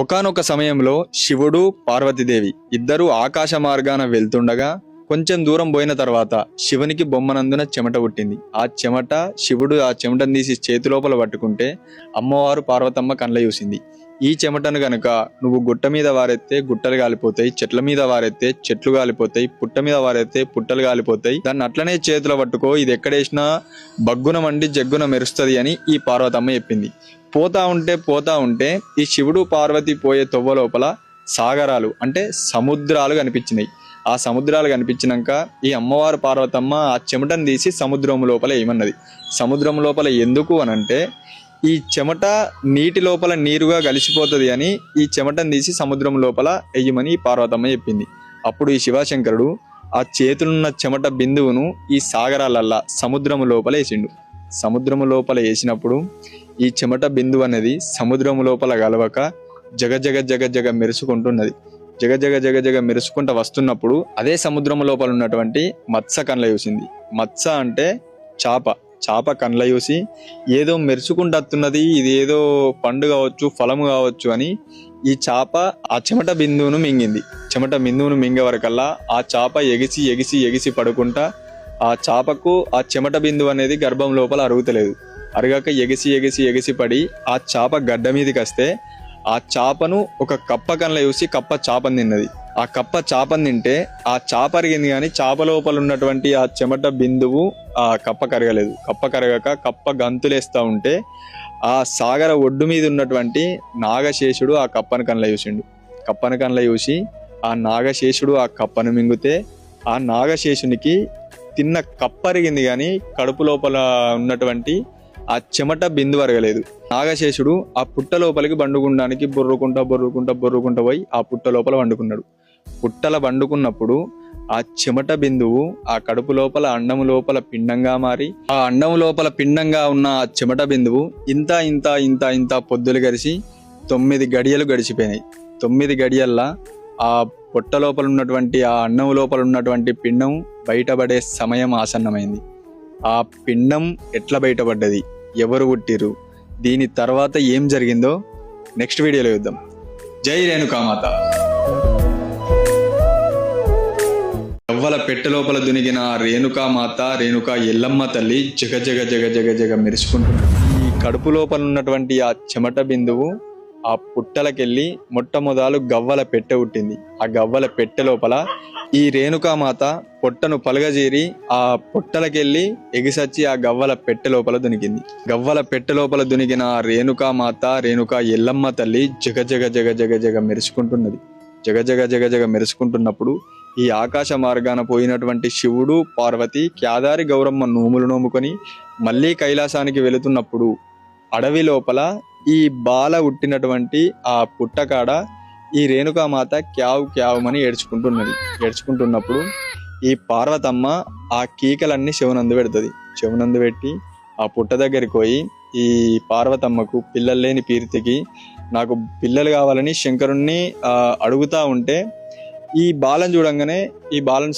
ఒకానొక సమయంలో శివుడు పార్వతీదేవి ఇద్దరూ ఆకాశ మార్గాన వెళ్తుండగా కొంచెం దూరం పోయిన తర్వాత శివునికి బొమ్మనందున చెమట పుట్టింది. ఆ చెమట శివుడు ఆ చెమటను తీసి చేతి లోపల పట్టుకుంటే అమ్మవారు పార్వతమ్మ కండ్ల చూసింది. ఈ చెమటను గనుక నువ్వు గుట్ట మీద వారెత్తే గుట్టలు కాలిపోతాయి, చెట్ల మీద వారెత్తే చెట్లు కాలిపోతాయి, పుట్ట మీద వారెత్తే పుట్టలు కాలిపోతాయి, దాన్ని అట్లనే చేతిలో పట్టుకో, ఇది ఎక్కడేసినా బగ్గున మండి జగ్గున మెరుస్తుంది అని ఈ పార్వతమ్మ చెప్పింది. పోతా ఉంటే ఈ శివుడు పార్వతి పోయే తొవ్వ లోపల సాగరాలు అంటే సముద్రాలు కనిపించినాయి. ఆ సముద్రాలు కనిపించినాక ఈ అమ్మవారు పార్వతమ్మ ఆ చెమటను తీసి సముద్రం లోపల ఏమన్నది. సముద్రం లోపల ఎందుకు అనంటే ఈ చెమట నీటి లోపల నీరుగా కలిసిపోతుంది అని ఈ చెమటను తీసి సముద్రం లోపల వెయ్యమని పార్వతమ్మ చెప్పింది. అప్పుడు ఈ శివశంకరుడు ఆ చేతులున్న చెమట బిందువును ఈ సాగరాలల్లా సముద్రము లోపల వేసిండు. సముద్రము లోపల వేసినప్పుడు ఈ చెమట బిందువు అనేది సముద్రము లోపల గలవక జగ జగ జగ జగ మెరుసుకుంటున్నది. జగ జగ జగ జగ మెరుసుకుంటూ వస్తున్నప్పుడు అదే సముద్రము లోపల ఉన్నటువంటి మత్స్య కండ్ల చూసింది. మత్స్య అంటే చాప కండ్ల చూసి ఏదో మెరుసుకుంటూ వస్తున్నది, ఇది ఏదో పండు కావచ్చు ఫలము కావచ్చు అని ఈ చాప ఆ చెమట బిందువును మింగింది. చెమట బిందువును మింగే వరకల్లా ఆ చాప ఎగిసి ఎగిసి ఎగిసి పడుకుంటా ఆ చాపకు ఆ చెమట బిందువు అనేది గర్భం లోపల అరుగుతలేదు. అరగాక ఎగిసి ఎగిసి ఎగిసి పడి ఆ చాప గడ్డ మీదకి వస్తే ఆ చాపను ఒక కప్ప కళ్ళ చూసి కప్ప చాపను తిన్నది. ఆ కప్ప చాపను తింటే ఆ చాప అరిగింది, కానీ చాప లోపల ఉన్నటువంటి ఆ చెమట బిందువు ఆ కప్ప కరగలేదు. కప్ప కరగక కప్ప గంతులేస్తా ఉంటే ఆ సాగర ఒడ్డు మీద ఉన్నటువంటి నాగశేషుడు ఆ కప్పను కళ్ళ చూసిండు. కప్పను కళ్ళ చూసి ఆ నాగశేషుడు ఆ కప్పను మింగితే ఆ నాగశేషునికి తిన్న కప్ప అరిగింది, కానీ కడుపు లోపల ఉన్నటువంటి ఆ చెమట బిందు అరగలేదు. నాగశేషుడు ఆ పుట్ట లోపలికి బండుకుండానికి బొర్రుకుంటా పోయి ఆ పుట్ట లోపల వండుకున్నాడు. పుట్టల వండుకున్నప్పుడు ఆ చెమట బిందువు ఆ కడుపు లోపల అండము లోపల పిండంగా మారి ఆ అండము లోపల పిండంగా ఉన్న ఆ చెమట బిందువు ఇంత ఇంత ఇంత ఇంత పొద్దులు గడిచి 9 గడియలు గడిచిపోయినాయి. 9 గడియల్లా ఆ పొట్ట లోపల ఉన్నటువంటి ఆ అన్నం లోపల ఉన్నటువంటి పిండం బయటపడే సమయం ఆసన్నమైంది. ఆ పిండం ఎట్లా బయటపడ్డది, ఎవరు పుట్టిరు, దీని తర్వాత ఏం జరిగిందో నెక్స్ట్ వీడియోలో చూద్దాం. జై రేణుకామాత. గవ్వల పెట్టె లోపల దునిగిన రేణుకామాత రేణుకా ఎల్లమ్మ తల్లి జగ జగ జగ జగ జగ మెరుచుకుంటుంది. ఈ కడుపు లోపల ఉన్నటువంటి ఆ చెమట బిందువు ఆ పుట్టలకెళ్ళి మొట్టమొదలు గవ్వల పెట్టె పుట్టింది. ఆ గవ్వల పెట్టె లోపల ఈ రేణుకామాత పొట్టను పలగజేరి ఆ పొట్టలకెళ్ళి ఎగిసొచ్చి ఆ గవ్వల పెట్టె లోపల దునికింది. గవ్వల పెట్టె లోపల దునిగిన రేణుకామాత రేణుకా ఎల్లమ్మ తల్లి జగ జగ జగ జగ జగ మెరుచుకుంటున్నది. జగ జగ జగ జగ మెరుచుకుంటున్నప్పుడు ఈ ఆకాశ మార్గాన పోయినటువంటి శివుడు పార్వతి కేదారి గౌరమ్మ నోములు నోముకొని మళ్ళీ కైలాసానికి వెళుతున్నప్పుడు అడవి లోపల ఈ బాల ఉట్టినటువంటి ఆ పుట్టకాడ ఈ రేణుకామాత క్యావ్ క్యావమని ఏడ్చుకుంటున్నప్పుడు ఈ పార్వతమ్మ ఆ కీకలన్నీ శివనందు పెడుతుంది. శివనందు పెట్టి ఆ పుట్ట దగ్గరికి పోయి ఈ పార్వతమ్మకు పిల్లలు లేని పీర్తికి నాకు పిల్లలు కావాలని శంకరుణ్ణి అడుగుతా ఉంటే ఈ బాలను చూడంగానే ఈ బాలను